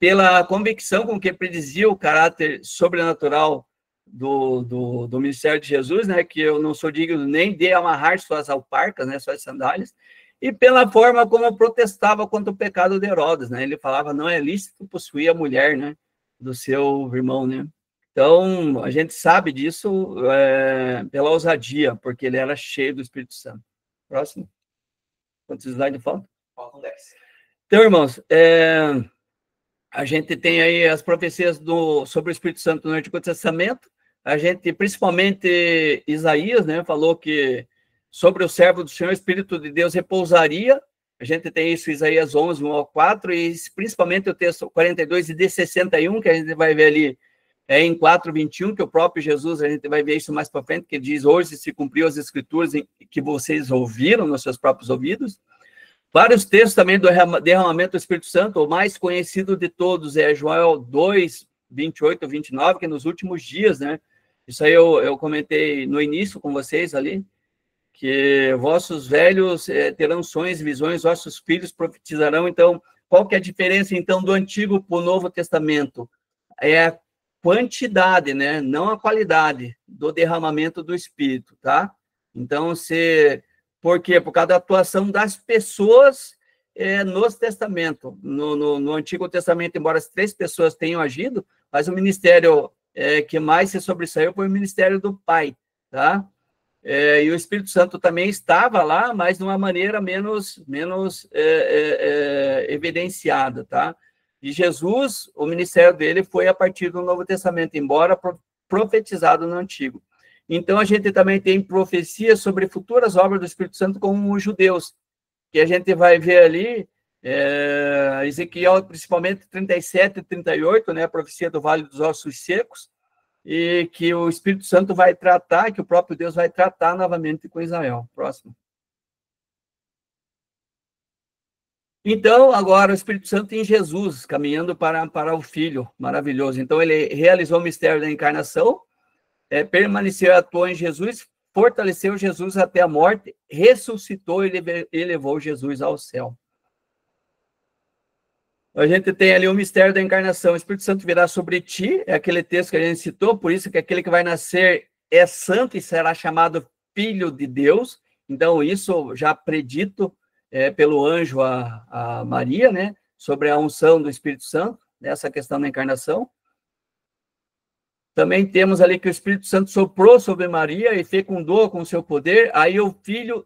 Pela convicção com que predizia o caráter sobrenatural do ministério de Jesus, né? Que eu não sou digno nem de amarrar suas alparcas, né? Suas sandálias. E pela forma como protestava contra o pecado de Herodes, né? Ele falava, não é lícito possuir a mulher, né? Do seu irmão, né? Então, a gente sabe disso pela ousadia, porque ele era cheio do Espírito Santo. Próximo. Quantos slides faltam? Faltam 10. Então, irmãos, a gente tem aí as profecias sobre o Espírito Santo no Antigo Testamento. A gente, principalmente Isaías, né, falou que sobre o servo do Senhor, o Espírito de Deus repousaria. A gente tem isso em Isaías 11, 1 ao 4, e principalmente o texto 42 e de 61, que a gente vai ver ali em 4:21, que o próprio Jesus, a gente vai ver isso mais para frente, que diz, hoje se cumpriu as escrituras que vocês ouviram nos seus próprios ouvidos. Vários textos também do derramamento do Espírito Santo, o mais conhecido de todos é Joel 2, 28, 29, que é nos últimos dias, né? Isso aí eu comentei no início com vocês ali, que vossos velhos terão sonhos e visões, vossos filhos profetizarão. Então, qual que é a diferença, então, do Antigo para o Novo Testamento? É a quantidade, né? Não a qualidade do derramamento do Espírito, tá? Então, por quê? Por causa da atuação das pessoas nos testamentos. No Antigo Testamento, embora as 3 pessoas tenham agido, mas o ministério que mais se sobressaiu foi o ministério do Pai, tá? E o Espírito Santo também estava lá, mas de uma maneira menos evidenciada, tá? E Jesus, o ministério dele foi a partir do Novo Testamento, embora profetizado no Antigo. Então, a gente também tem profecias sobre futuras obras do Espírito Santo com os judeus, que a gente vai ver ali, Ezequiel, principalmente 37 e 38, né, a profecia do Vale dos Ossos Secos, e que o Espírito Santo vai tratar, que o próprio Deus vai tratar novamente com Israel. Próximo. Então, agora o Espírito Santo em Jesus, caminhando para o Filho, maravilhoso. Então, ele realizou o mistério da encarnação, permaneceu e atuou em Jesus, fortaleceu Jesus até a morte, ressuscitou e levou Jesus ao céu. A gente tem ali o mistério da encarnação. O Espírito Santo virá sobre ti, é aquele texto que a gente citou, por isso que aquele que vai nascer é santo e será chamado Filho de Deus. Então, isso já predito pelo anjo a Maria, né? Sobre a unção do Espírito Santo, nessa questão da encarnação. Também temos ali que o Espírito Santo soprou sobre Maria e fecundou com o seu poder. Aí o Filho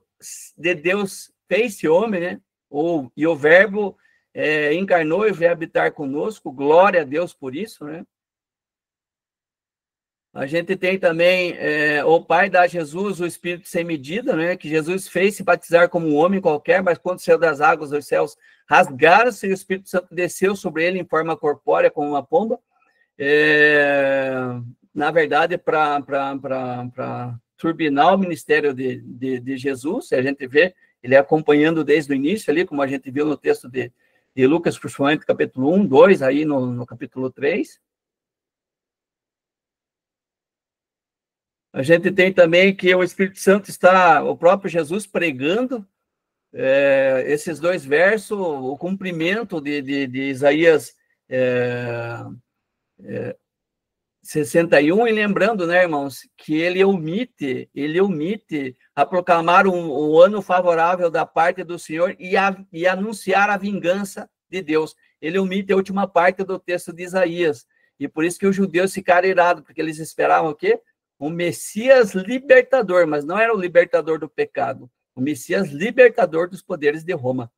de Deus fez-se homem, né? E o Verbo encarnou e veio habitar conosco. Glória a Deus por isso, né? A gente tem também o Pai dá a Jesus o Espírito sem medida, né? Que Jesus fez se batizar como um homem qualquer, mas quando saiu das águas, os céus rasgaram-se e o Espírito Santo desceu sobre ele em forma corpórea, como uma pomba. Na verdade, para turbinar o ministério de Jesus, a gente vê ele acompanhando desde o início ali, como a gente viu no texto de Lucas, principalmente capítulo 1, 2, aí no capítulo 3. A gente tem também que o Espírito Santo está, o próprio Jesus pregando esses dois versos, o cumprimento de Isaías 61, e lembrando, né, irmãos, que ele omite a proclamar um ano favorável da parte do Senhor e anunciar a vingança de Deus. Ele omite a última parte do texto de Isaías, e por isso que os judeus ficaram irados, porque eles esperavam o quê? Um Messias libertador, mas não era o libertador do pecado, o Messias libertador dos poderes de Roma,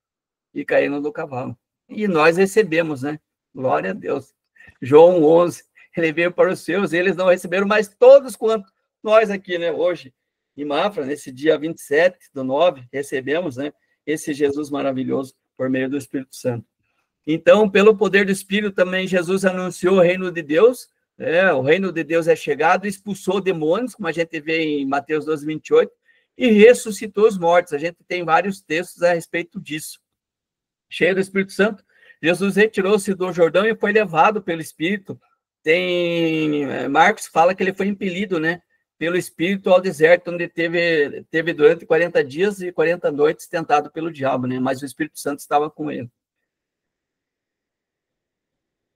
e caíram do cavalo. E nós recebemos, né? Glória a Deus. João 11, ele veio para os seus, eles não receberam, mas todos quanto nós aqui, né, hoje, em Mafra, nesse dia 27/9, recebemos, né, esse Jesus maravilhoso por meio do Espírito Santo. Então, pelo poder do Espírito também, Jesus anunciou o reino de Deus, o reino de Deus é chegado, expulsou demônios, como a gente vê em Mateus 12:28, e ressuscitou os mortos. A gente tem vários textos a respeito disso. Cheio do Espírito Santo, Jesus retirou-se do Jordão e foi levado pelo Espírito. Marcos fala que ele foi impelido, né, pelo Espírito ao deserto, onde teve durante 40 dias e 40 noites tentado pelo diabo, né, mas o Espírito Santo estava com ele.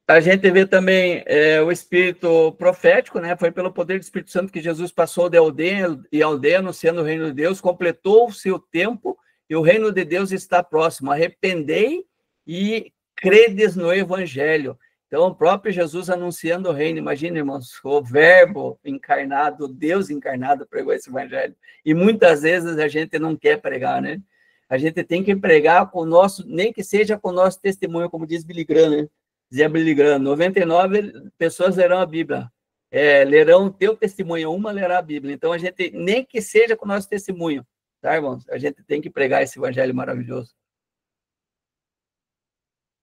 A gente vê também o espírito profético, né? Foi pelo poder do Espírito Santo que Jesus passou de aldeia e aldeia, anunciando o reino de Deus, completou o seu tempo e o reino de Deus está próximo. Arrependei e credes no evangelho. Então, o próprio Jesus anunciando o reino. Imagina, irmãos, o verbo encarnado, Deus encarnado pregou esse evangelho. E muitas vezes a gente não quer pregar, né? A gente tem que pregar com o nosso, nem que seja com o nosso testemunho, como diz Billy Graham, né? Dizia Billy Graham, 99 pessoas lerão a Bíblia. Lerão o teu testemunho, uma lerá a Bíblia. Então, a gente, nem que seja com o nosso testemunho, tá, irmãos? A gente tem que pregar esse evangelho maravilhoso.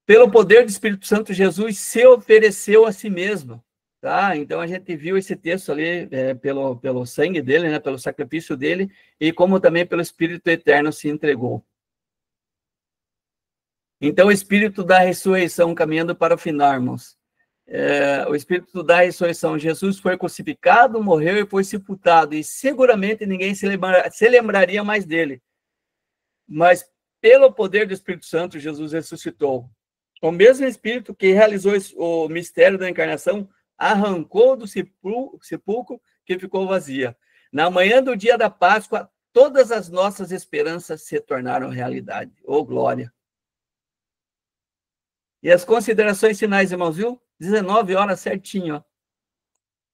Pelo poder do Espírito Santo, Jesus se ofereceu a si mesmo, tá? Então, a gente viu esse texto ali pelo sangue dele, né? Pelo sacrifício dele, e como também pelo Espírito Eterno se entregou. Então, o Espírito da ressurreição, caminhando para o final, irmãos. O Espírito da ressurreição, Jesus foi crucificado, morreu e foi sepultado, e seguramente ninguém se lembraria mais dele. Mas, pelo poder do Espírito Santo, Jesus ressuscitou. O mesmo Espírito que realizou o mistério da encarnação, arrancou do sepulcro que ficou vazia. Na manhã do dia da Páscoa, todas as nossas esperanças se tornaram realidade. Oh, glória! E as considerações finais, irmãos, viu? 19 horas certinho. Ó.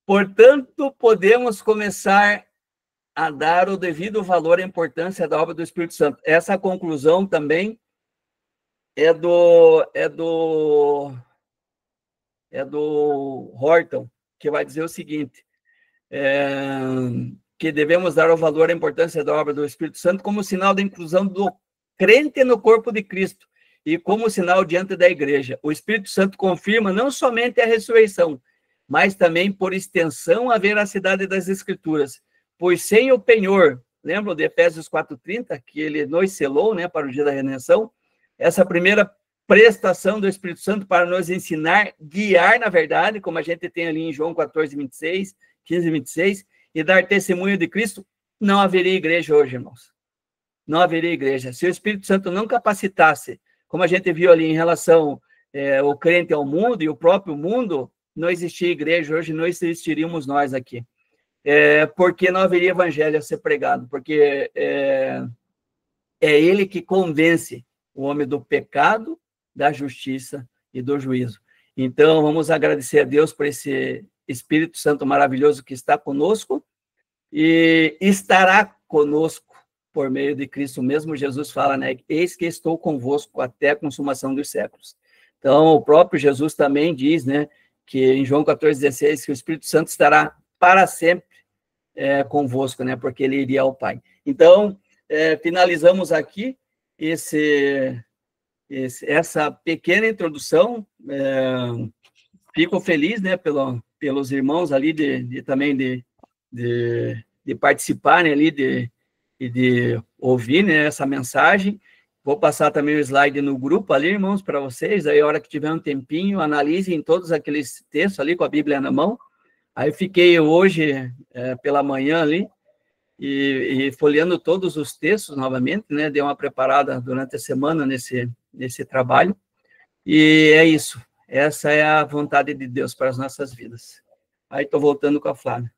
Portanto, podemos começar a dar o devido valor à importância da obra do Espírito Santo. Essa conclusão também é do Horton, que vai dizer o seguinte, que devemos dar o valor à importância da obra do Espírito Santo como sinal da inclusão do crente no corpo de Cristo, e como sinal diante da igreja. O Espírito Santo confirma não somente a ressurreição, mas também, por extensão, a veracidade das Escrituras. Pois sem o penhor, lembram de Efésios 4:30, que ele nos selou, né, para o dia da redenção, essa primeira prestação do Espírito Santo para nos ensinar, guiar na verdade, como a gente tem ali em João 14:26, 15:26, e dar testemunho de Cristo, não haveria igreja hoje, irmãos. Não haveria igreja. Se o Espírito Santo não capacitasse, como a gente viu ali em relação ao crente ao mundo e o próprio mundo, não existia igreja, hoje não existiríamos nós aqui. Porque não haveria evangelho a ser pregado, porque é ele que convence o homem do pecado, da justiça e do juízo. Então, vamos agradecer a Deus por esse Espírito Santo maravilhoso que está conosco e estará conosco por meio de Cristo mesmo. Jesus fala, né? Eis que estou convosco até a consumação dos séculos. Então, o próprio Jesus também diz, né, que em João 14:16, que o Espírito Santo estará para sempre convosco, né, porque ele iria ao Pai. Então, finalizamos aqui essa pequena introdução. Fico feliz, né, pelos irmãos ali também de participarem ali de ouvir, né, essa mensagem. Vou passar também o slide no grupo ali, irmãos, para vocês. Aí, a hora que tiver um tempinho, analisem todos aqueles textos ali com a Bíblia na mão. Aí, fiquei hoje, pela manhã ali, e folheando todos os textos novamente, né? Dei uma preparada durante a semana nesse trabalho. E é isso. Essa é a vontade de Deus para as nossas vidas. Aí estou voltando com a Flávia.